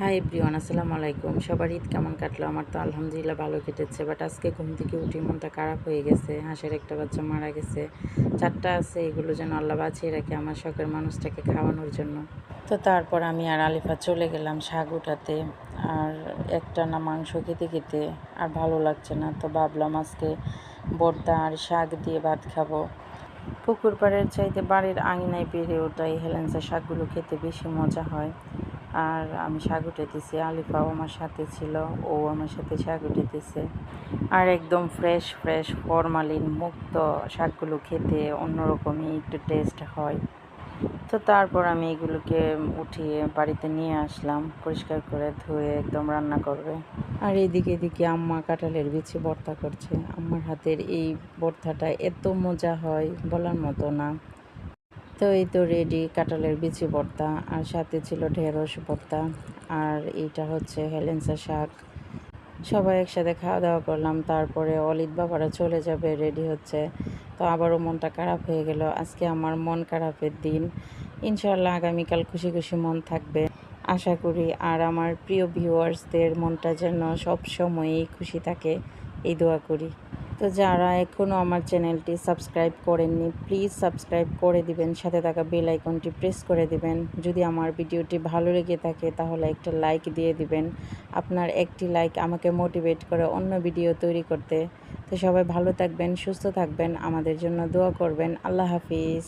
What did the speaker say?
Hi everyone, আসসালামু আলাইকুম। সবার ঈদ কেমন কাটলো? আমার তো আলহামদুলিল্লাহ ভালো কেটেছে। বাট আজকে ঘুম থেকে উঠে মনটা খারাপ হয়ে গেছে। হাঁসের একটা বাচ্চা মারা গেছে, 4টা আছে। এগুলো যেন আল্লাহ বাঁচিয়ে রাখে আমার শখের মানুষটাকে খাওয়ানোর জন্য। তো তারপর আমি আর আলিফা চলে গেলাম শাক উঠাতে। আর একটানা মাংস খেতে খেতে আর ভালো লাগছে না, তো ভাবলাম আজকে ভর্তা আর শাক দিয়ে ভাত খাবো। পুকুর পাড়ের চাইতে বাড়ির আঙিনায় বেড়ে ওঠাই হেলেন্সা শাকগুলো খেতে বেশি মজা হয়। আর আমি শাক উঠাইতেছি, আলিফাও আমার সাথে ছিল, ও আমার সাথে শাক উঠাইতেছে। আর একদম ফ্রেশ ফ্রেশ ফরমালিন মুক্ত শাকগুলো খেতে অন্যরকমই একটু টেস্ট হয়। তো তারপর আমি এগুলোকে উঠিয়ে বাড়িতে নিয়ে আসলাম, পরিষ্কার করে ধুয়ে একদম রান্না করবে। আর এদিকে আম্মা কাঁঠালের বিচি ভর্তা করছে। আম্মার হাতের এই ভর্তাটা এত মজা হয় বলার মতো না। তো এই তো রেডি কাঁঠালের বিচি ভর্তা, আর সাথে ছিল ঢেঁড়স ভর্তা, আর এইটা হচ্ছে হেলেন্সা শাক। সবাই একসাথে খাওয়া দাওয়া করলাম। তারপরে অলিদ বাবারা চলে যাবে, রেডি হচ্ছে। তো আবারও মনটা খারাপ হয়ে গেল। আজকে আমার মন খারাপের দিন। ইনশাআল্লাহ আগামীকাল খুশি খুশি মন থাকবে আশা করি। আর আমার প্রিয় ভিউয়ার্সদের মনটা যেন সব সময়ই খুশি থাকে, এই দোয়া করি। তো যারা এখনও আমার চ্যানেলটি সাবস্ক্রাইব করেননি, প্লিজ সাবস্ক্রাইব করে দিবেন, সাথে থাকা বেল আইকনটি প্রেস করে দিবেন। যদি আমার ভিডিওটি ভালো লেগে থাকে তাহলে একটা লাইক দিয়ে দিবেন। আপনার একটি লাইক আমাকে মোটিভেট করে অন্য ভিডিও তৈরি করতে। তো সবাই ভালো থাকবেন, সুস্থ থাকবেন, আমাদের জন্য দোয়া করবেন। আল্লাহ হাফিজ।